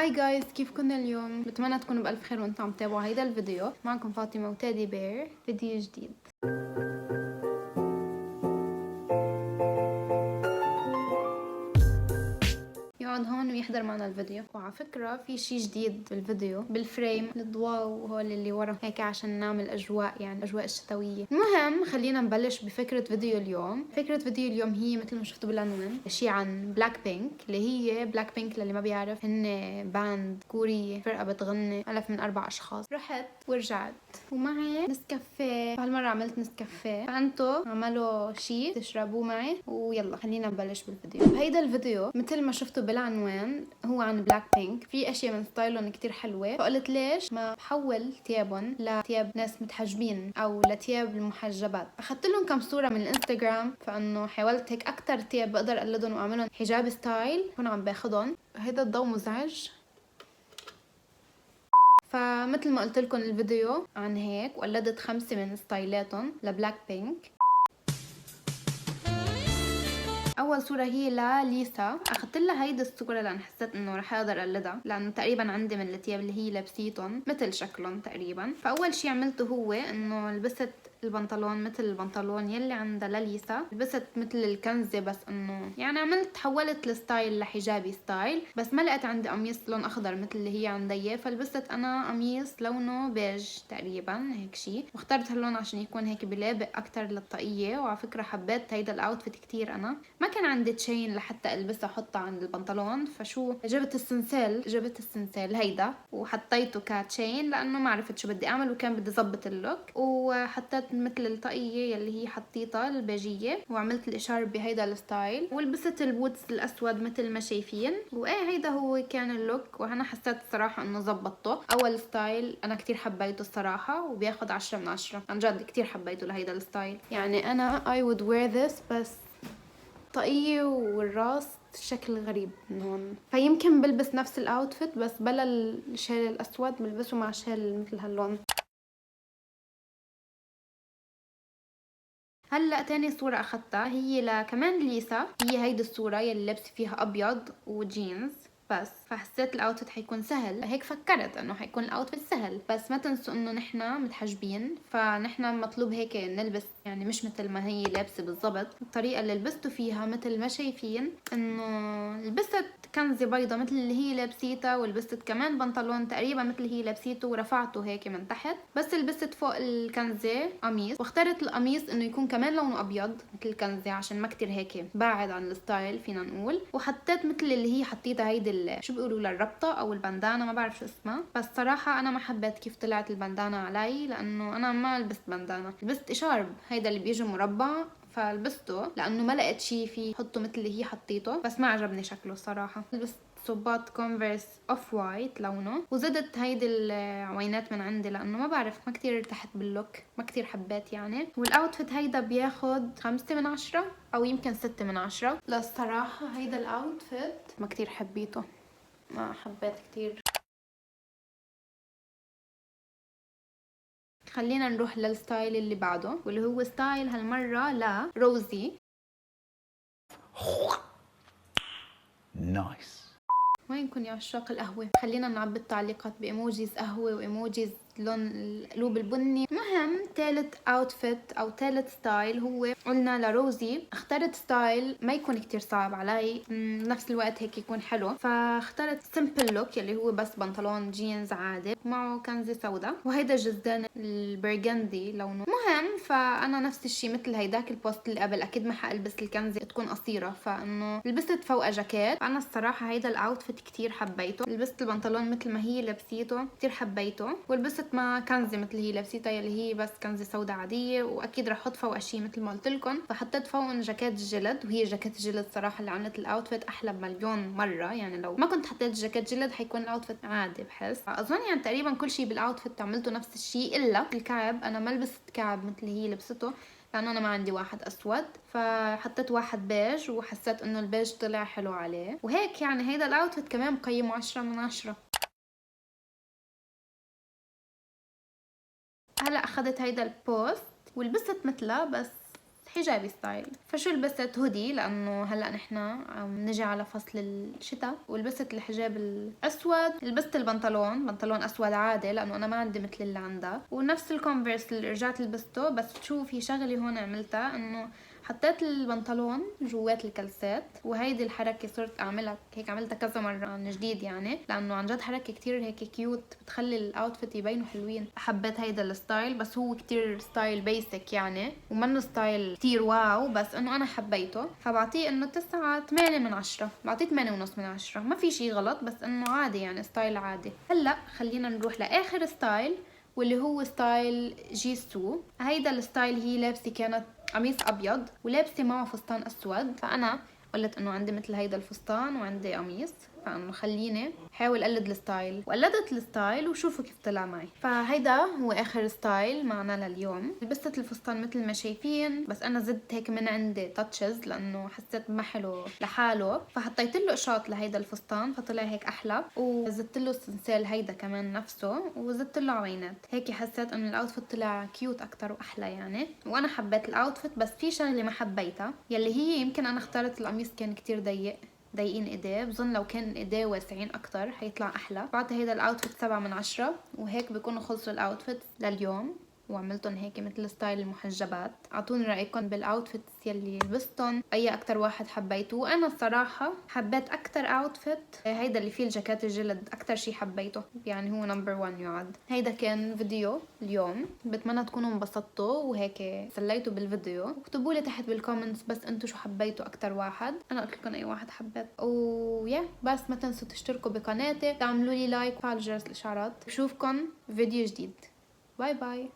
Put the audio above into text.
هاي جايز، كيفكن اليوم؟ بتمنى تكونوا بألف خير وانتم عم تتابعوا هيدا الفيديو. معكم فاطمة وتادي بير، فيديو جديد. يقعد هون ويحضر معنا الفيديو. وعلى فكرة في شي جديد بالفيديو، بالفريم، الضواء وهول اللي ورا هيك عشان نعمل أجواء، يعني الأجواء الشتوية. المهم خلينا نبلش بفكرة فيديو اليوم. فكرة فيديو اليوم هي مثل ما شفتوا بالعنوان، شي عن بلاك بينك. اللي هي بلاك بينك للي ما بيعرف هن باند كوري، فرقة بتغني ألف من 4 أشخاص. رحت ورجعت ومعي نسكافيه، فهالمرة عملت نسكافيه، فانتو عملوا شي تشربوه معي. ويلا خلينا نبلش بالفيديو. بهيدا الفيديو مثل ما شفتوا بالعنوان هو عن بلاك بينك. في اشياء من ستايلهم كتير حلوة، فقلت ليش ما بحول ثيابهم لثياب ناس متحجبين او لثياب المحجبات. اخذت لهم كم صورة من الانستغرام، فانه حاولت هيك اكتر ثياب بقدر اقلدهم واعملهم حجاب ستايل كون عم باخدهم. هيدا الضوء مزعج. فمثل ما قلت لكم الفيديو عن هيك، وقلدت 5 من ستايلاتهم لبلاك بينك. اول صوره هي لليسا. اخذت لها هيدي الصوره لان حسيت انه رح اقدر اقلدها، لانه تقريبا عندي من الثياب اللي هي لابسيتهم مثل شكلهم تقريبا. فاول شيء عملته هو انه لبست البنطلون مثل البنطلون يلي عندها لليسا، لبست مثل الكنزه، بس انه يعني حولت الستايل لحجابي ستايل. بس ما لقيت عندي قميص لون اخضر مثل اللي هي عندها اياه، فلبست انا قميص لونه بيج تقريبا هيك شيء، واخترت هاللون عشان يكون هيك بلابق اكثر للطاقيه. وعلى فكره حبيت هيدا الاوتفيت كثير. انا ما كان عندي تشين لحتى البسها احطها عند البنطلون، فشو جبت السنسال هيدا وحطيته كتشين لانه ما عرفت شو بدي اعمل، وكان بدي زبط اللوك. وحطيت مثل الطاقيه يلي هي حطيتها البيجيه، وعملت الاشاره بهيدا الستايل، ولبست البوتس الاسود مثل ما شايفين. وايه هيدا هو كان اللوك. وانا حسيت الصراحه انه زبطته. اول ستايل انا كتير حبيته الصراحه، وبياخد 10 من 10 عن جد. كتير حبيته لهيدا الستايل. يعني انا I would wear this، بس طاقية والراس شكل غريب من هون. فيمكن بلبس نفس الاوتفيت بس بلا الشال الاسود، بلبسه مع شال مثل هاللون. هلا تاني صورة اخذتها هي كمان ليسا. هي هيدي الصورة يلي لابسة فيها ابيض وجينز بس، فحسيت الاوتفيت حيكون سهل. هيك فكرت انه حيكون الاوتفيت سهل، بس ما تنسوا انه نحنا متحجبين، فنحنا مطلوب هيك نلبس يعني مش مثل ما هي لابسه بالضبط. الطريقه اللي لبسته فيها مثل ما شايفين انه لبست كنزه بيضه مثل اللي هي لابسيتها، ولبست كمان بنطلون تقريبا مثل اللي هي لابسيته ورفعته هيك من تحت، بس لبست فوق الكنزه قميص. واخترت القميص انه يكون كمان لونه ابيض مثل الكنزه عشان ما كتير هيك باعد عن الستايل فينا نقول. وحطيت مثل اللي هي حطيتها هيدي شو بيقولوا للربطه او البندانه، ما بعرف شو اسمها. بس صراحه انا ما حبيت كيف طلعت البندانه علي، لانه انا ما لبست بندانه، لبست اشارب هيدا اللي بيجي مربع، فلبسته لانه ما لقيت شيء فيه حطه مثل اللي هي حطيته، بس ما عجبني شكله صراحه. لبست صباط كونفرس اوف وايت لونه، وزدت هيدي العوينات من عندي لانه ما بعرف ما كتير ارتحت باللوك، ما كتير حبيت يعني. والاوتفيت هيدا بياخد 5 من 10 او يمكن 6 من 10. لا الصراحه هيدا الاوتفيت ما كتير حبيته، ما حبيت كتير. خلينا نروح للستايل اللي بعده، واللي هو ستايل هالمرة لروزي. نايس. وينكن يا عشاق القهوة؟ خلينا نعبي التعليقات بإيموجيز قهوة وإيموجيز لون القلوب البني. مهم ثالث اوتفيت او ثالث ستايل هو قلنا لروزي. اخترت ستايل ما يكون كتير صعب علي، بنفس الوقت هيك يكون حلو. فاخترت سمبل لوك يلي هو بس بنطلون جينز عادي معه كنزة سودا، وهيدا جزدان البرغندي لونه. مهم فانا نفس الشيء مثل هيداك البوست اللي قبل، اكيد ما حالبس الكنزة تكون قصيرة، فانه لبست فوقها جاكيت. انا الصراحة هيدا الاوتفيت كتير حبيته. لبست البنطلون مثل ما هي لبسيته، كتير حبيته. ولبست مع كنزه مثل هي لبسيتها يلي هي بس كنزه سوداء عاديه. واكيد رح احط فوقها شيء مثل ما قلت لكم، فحطيت فوقهم جاكيت جلد. وهي جاكيت جلد صراحه اللي عملت الاوتفيت احلى بمليون مره. يعني لو ما كنت حطيت جاكيت جلد حيكون الاوتفيت عادي بحس. اظن يعني تقريبا كل شيء بالاوتفيت عملته نفس الشيء الا الكعب. انا ما لبست كعب مثل هي لبسته لانه انا ما عندي واحد اسود، فحطيت واحد بيج وحسيت انه البيج طلع حلو عليه. وهيك يعني هيدا الاوتفيت كمان مقيمه 10 من 10. هلا اخذت هيدا البوست ولبست مثلها، بس حجابي ستايل. فشو لبست؟ هودي، لانه هلا نحن عم نجي على فصل الشتاء، ولبست الحجاب الاسود. لبست بنطلون اسود عادي لانه انا ما عندي مثل اللي عندها، ونفس الكونفرس اللي رجعت لبسته. بس شو في شغله هون عملتها، انه حطيت البنطلون جوات الكلسات، وهيدي الحركه صرت اعملها هيك، عملتها كذا مره عن جديد يعني، لانه عن جد حركه كتير هيك كيوت، بتخلي الاوتفيت يبينوا حلوين. حبيت هيدا الستايل، بس هو كتير ستايل بيسك يعني، ومنه ستايل كتير واو، بس انه انا حبيته. فبعطيه انه 8/10، بعطيه 8.5/10. ما في شي غلط، بس انه عادي يعني، ستايل عادي. هلا خلينا نروح لاخر ستايل، واللي هو ستايل جيسو. هيدا الستايل هي لابسه كانت قميص ابيض ولابسه معه فستان اسود، فانا قلت انه عندي مثل هيدا الفستان وعندي قميص، فانه خليني حاول اقلد الستايل. وقلدت الستايل وشوفوا كيف طلع معي. فهيدا هو اخر ستايل معنا لليوم. لبست الفستان مثل ما شايفين، بس انا زدت هيك من عندي تاتشز لانه حسيت ما حلو لحاله، فحطيت له قشاط لهيدا الفستان فطلع هيك احلى. وزدت له السنسال هيدا كمان نفسه، وزدت له عوينات هيك. حسيت انه الاوتفيت طلع كيوت اكتر واحلى يعني، وانا حبيت الاوتفيت. بس في شغله ما حبيتها، يلي هي يمكن انا اخترت القميص كان كتير ضيقين ايديه. بظن لو كان ايديه واسعين اكتر حيطلع احلى. بعطي هيدا الاوتفيت 7/10، وهيك بيكونوا خلصوا الاوتفيت لليوم، وعملتهم هيك مثل ستايل المحجبات. اعطوني رايكم بالاوتفيتس يلي لبستهم، اي اكتر واحد حبيتوه. انا الصراحه حبيت اكتر اوتفيت هيدا اللي فيه الجاكيت الجلد، اكتر شي حبيته يعني، هو نمبر 1 يعد. هيدا كان فيديو اليوم، بتمنى تكونوا انبسطتوا وهيك سليتوا بالفيديو. اكتبوا لي تحت بالكومنتس بس انتوا شو حبيتوا اكتر واحد، انا قلت لكم اي واحد حبيت. ويا بس ما تنسوا تشتركوا بقناتي، تعملوا لي لايك وفعلوا جرس الاشعارات. بشوفكم فيديو جديد. باي باي.